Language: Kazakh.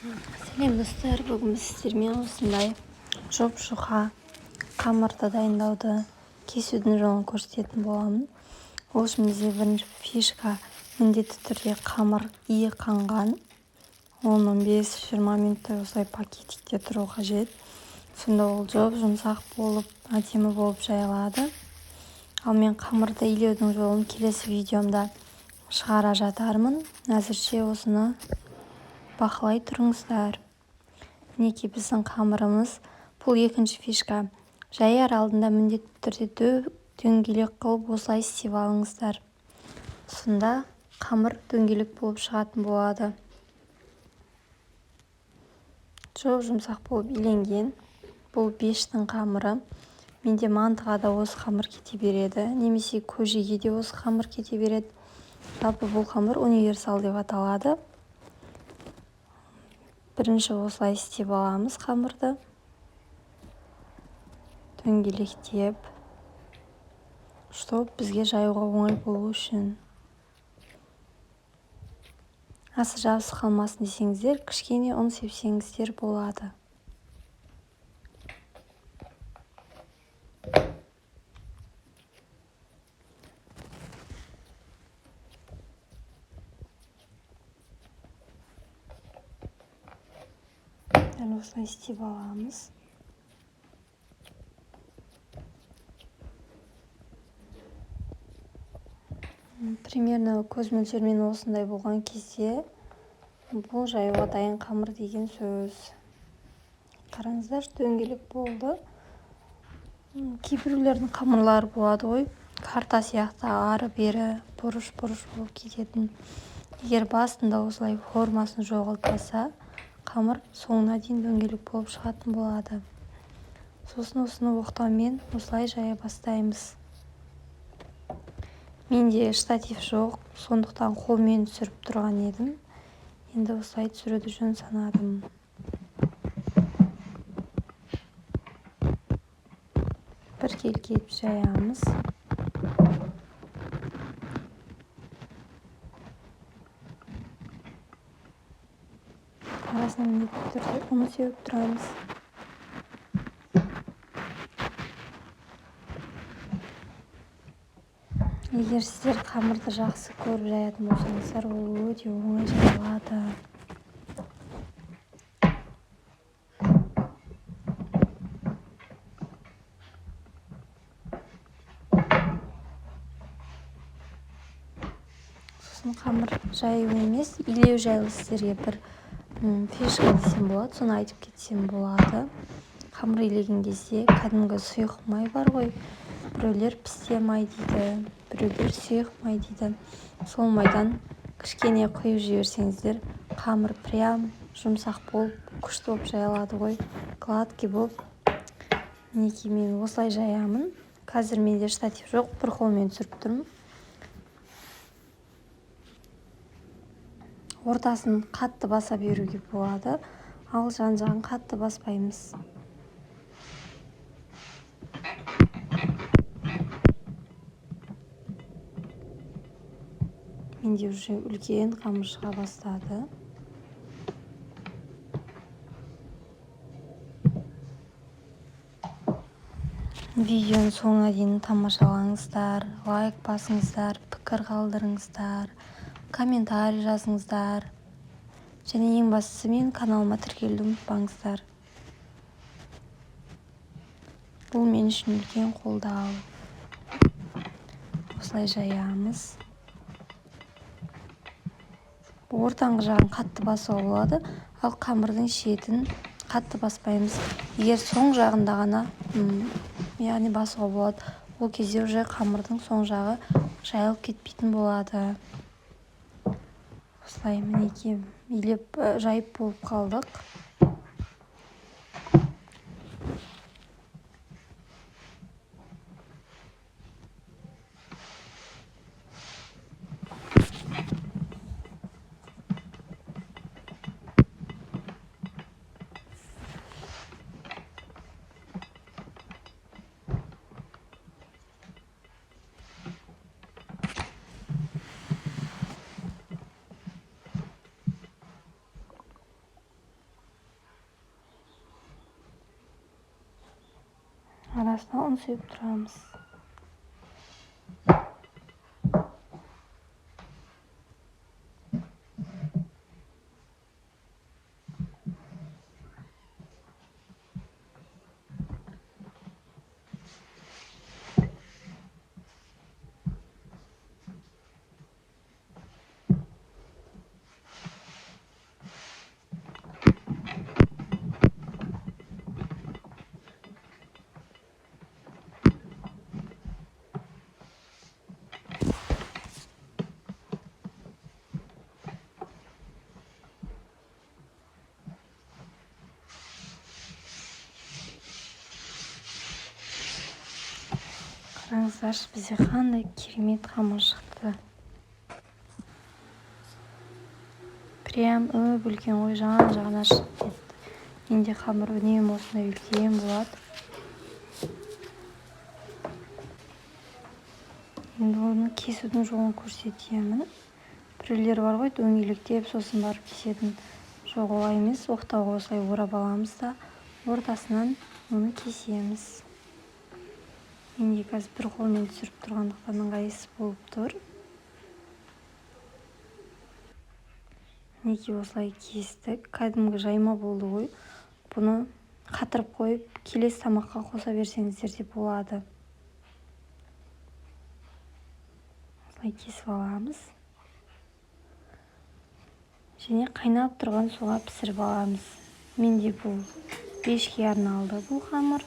Сәлем достар, бүгін біз сіздермен осындай жұп-жұқа қамырды дайындауды кесудің жолын көрсететін боламын. Ол үшін бізде бірінші фишка міндетті түрде қамыр ие қанған. 10-15-20 минуттай осылай пакетикте тұру қажет. Сонда ол жұмсақ болып, әдемі болып жайылады. Ал мен қамырды илеудің жолын келесі видеомда шығара жатармын. Әзірше осыны бақылай тұрыңыздар. Мінекей біздің қамырымыз. Бұл екінші фишка. Жаяр алдында міндетті түрде дөңгелек қылып осылай істеп алыңыздар. Сонда қамыр дөңгелек болып шығатын болады. Жұмсақ болып иленген. Бұл бештің қамыры. Менде мантыға да осы қамыр кете береді. Немесе көжеге де осы қамыр кете береді. Жалпы бұл қамыр универсал деп аталады. Бірінші осылай істеп аламыз қамырды. Дөңгелектеп, чтобы бізге жаюға оңай болу үшін. Асы жабысып қалмасын десеңіздер, кішкене ұн сепсеңіздер болады. Осылай істеп аламыз. Примерно көз мөлшермен осындай болған кезде бұл жаюға дайын қамыр деген сөз. Қараңыздар, дөңгелек болды. Кейбіреулердің қамырлары болады ғой, карта сияқты ары-бері бұрыш-бұрыш болып кететін. Егер басында осылай формасын жоғалтпаса, қамыр соңына дейін дөңгелек болып шығатын болады. Сосын осыны оқтаумен осылай жая бастаймыз. Менде штатив жоқ, сондықтан қолмен түсіріп тұрған едім. Енді осылай түсіруді жөн санадым. Біркелкі етіп жаямыз. Арасына міндетті түрде ұн сеуіп тұрамыз. Егер сіздер қамырды жақсы көріп жаятын болсаңыздар, ол өте оңай жайылады. Сосын қамыр жаю емес, илеу жайлы сіздерге бір фишка десем болады, соны айтып кетсем болады. Қамыр илеген кезде кәдімгі сұйық май бар ғой, біреулер пісте май дейді, біреулер сұйық май дейді. Сол майдан кішкене құйып жіберсеңіздер, қамыр прям жұмсақ болып, күшті болып жайылады ғой, гладкий болып. Мінекей мен осылай жаямын. Қазір менде штатив жоқ, бір қолмен түсіріп тұрмын. Ортасын қатты баса беруге болады, ал жан-жағын қатты баспаймыз. Менде уже үлкен қамыр шыға бастады. Видеоны соңына дейін тамашалаңыздар, лайк басыңыздар, пікір қалдырыңыздар, комментарий жазыңыздар. Және ең бастысы мен каналыма тіркелуді ұмытпаңыздар. Бұл мен үшін үлкен қолдау. Осылай жаямыз. Ортаңғы жағын қатты басуға болады, ал қамырдың шетін қатты баспаймыз. Егер соң жағында ғана яғни басуға болады, ол кезде уже қамырдың соң жағы жайылып кетпейтін болады. Осылай мінекей илеп жайып болып қалдық. арасына ұн құйып тұрамыз. Қараңыздаршы, бізде қандай керемет қамыр шықты. Прям үлкен ғой, жан-жағына шығып кетті. Менде қамыр үнемі осындай үлкен болады. Енді оны кесудің жолын көрсетемін. Біреулер бар ғой, дөңгелектеп сосын барып кесетін. Жоқ, олай емес. Оқтауға осылай орап аламыз да ортасынан оны кесеміз. Менде қазір бір қолмен түсіріп тұрғандықтан ыңғайсыз болып тұр. Мінекей осылай кестік. Кәдімгі жайма болды ғой. Бұны қатырып қойып, келесі тамаққа қоса берсеңіздер де болады. Осылай кесіп аламыз. Және қайнап тұрған суға пісіріп аламыз. Менде бұл пешке арналды бұл қамыр.